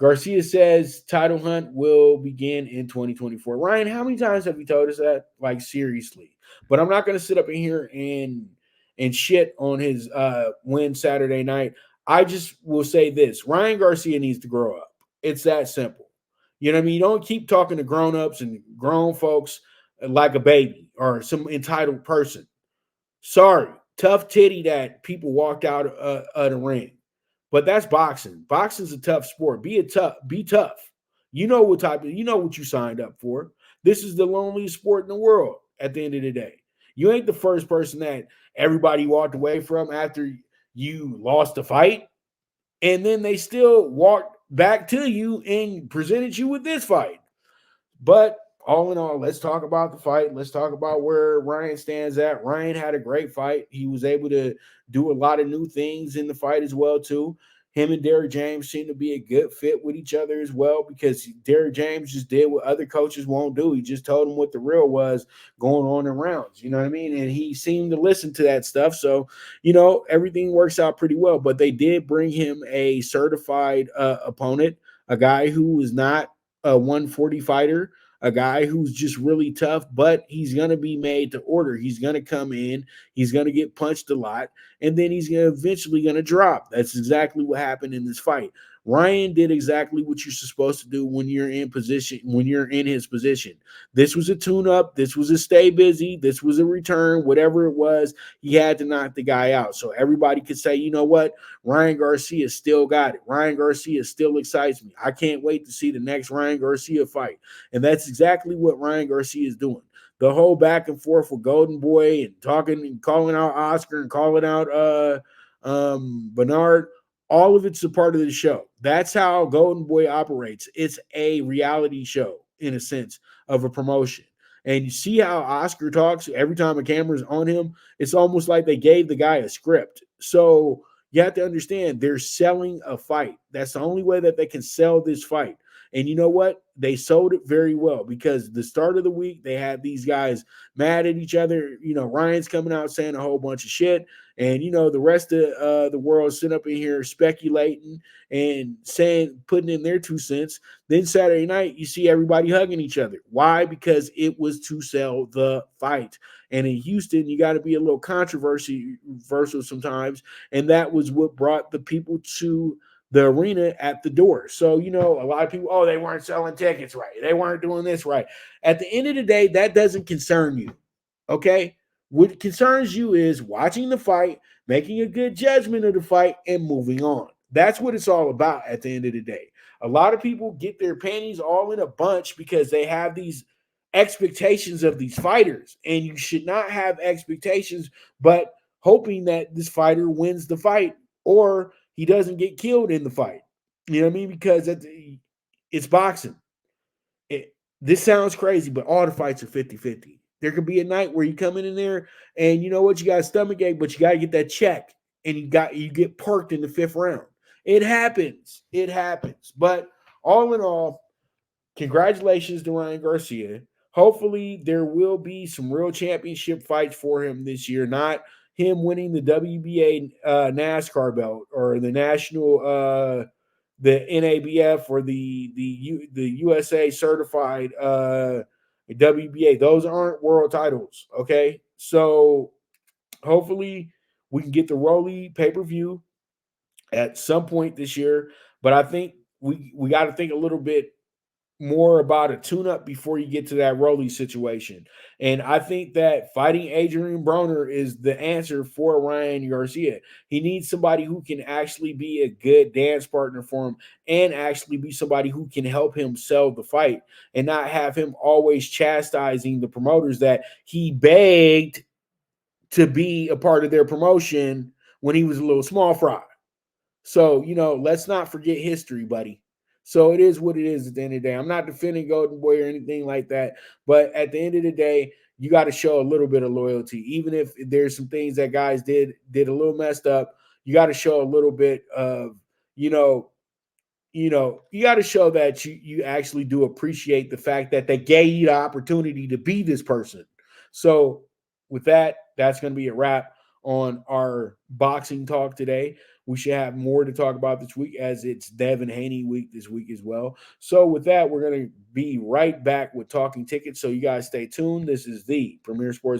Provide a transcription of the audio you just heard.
Garcia says title hunt will begin in 2024. Ryan, how many times have you told us that? Like seriously. But I'm not going to sit up in here and shit on his win Saturday night. I just will say this. Ryan Garcia needs to grow up. It's that simple. You know what I mean? You don't keep talking to grown-ups and grown folks like a baby or some entitled person. Sorry, tough titty that people walked out of the ring. But that's boxing. Boxing's a tough sport. Be tough. You know what you signed up for. This is the loneliest sport in the world at the end of the day. You ain't the first person that everybody walked away from after you lost the fight. And then they still walked back to you and presented you with this fight. But all in all, let's talk about the fight. Let's talk about where Ryan stands at. Ryan had a great fight. He was able to do a lot of new things in the fight as well, too. Him and Derrick James seem to be a good fit with each other as well because Derrick James just did what other coaches won't do. He just told him what the real was going on in rounds. You know what I mean? And he seemed to listen to that stuff. So, everything works out pretty well. But they did bring him a certified opponent, a guy who is not a 140 fighter, a guy who's just really tough, but he's going to be made to order. He's going to come in, he's going to get punched a lot, and then he's eventually going to drop. That's exactly what happened in this fight. Ryan did exactly what you're supposed to do when you're in position, when you're in his position. This was a tune-up. This was a stay busy. This was a return. Whatever it was, he had to knock the guy out. So everybody could say, you know what? Ryan Garcia still got it. Ryan Garcia still excites me. I can't wait to see the next Ryan Garcia fight. And that's exactly what Ryan Garcia is doing. The whole back and forth with Golden Boy and talking and calling out Oscar and calling out Bernard, all of it's a part of the show. That's how Golden Boy operates. It's a reality show in a sense of a promotion. And you see how Oscar talks every time a camera's on him. It's almost like they gave the guy a script. So you have to understand they're selling a fight. That's the only way that they can sell this fight. And you know what? They sold it very well because the start of the week, they had these guys mad at each other. Ryan's coming out saying a whole bunch of shit. And, the rest of the world sitting up in here speculating and putting in their 2 cents. Then Saturday night, you see everybody hugging each other. Why? Because it was to sell the fight. And in Houston, you got to be a little controversial sometimes. And that was what brought the people to the arena at the door. So, a lot of people, they weren't selling tickets right. They weren't doing this right. At the end of the day, that doesn't concern you. Okay? What concerns you is watching the fight, making a good judgment of the fight, and moving on. That's what it's all about at the end of the day. A lot of people get their panties all in a bunch because they have these expectations of these fighters. And you should not have expectations, but hoping that this fighter wins the fight or he doesn't get killed in the fight. You know what I mean? Because it's boxing. This sounds crazy, but all the fights are 50-50. There could be a night where you come in there and you know what? You got a stomach ache, but you got to get that check and you get parked in the 5th round. It happens. It happens. But all in all, congratulations to Ryan Garcia. Hopefully there will be some real championship fights for him this year, not him winning the WBA NASCAR belt or the national the NABF or the USA certified WBA. Those aren't world titles, okay? So hopefully we can get the Rolly pay-per-view at some point this year, but I think we got to think a little bit more about a tune-up before you get to that Rolly situation. And I think that fighting Adrian Broner is the answer for Ryan Garcia. He needs somebody who can actually be a good dance partner for him and actually be somebody who can help him sell the fight and not have him always chastising the promoters that he begged to be a part of their promotion when he was a little small fry. So, let's not forget history, buddy. So it is what it is at the end of the day. I'm not defending Golden Boy or anything like that, but at the end of the day, you got to show a little bit of loyalty. Even if there's some things that guys did a little messed up, you got to show a little bit of, you got to show that you actually do appreciate the fact that they gave you the opportunity to be this person. So with that, that's going to be a wrap on our boxing talk today. We should have more to talk about this week as it's Devin Haney week this week as well. So with that, we're going to be right back with Talking Tickets. So you guys stay tuned. This is the Premier Sports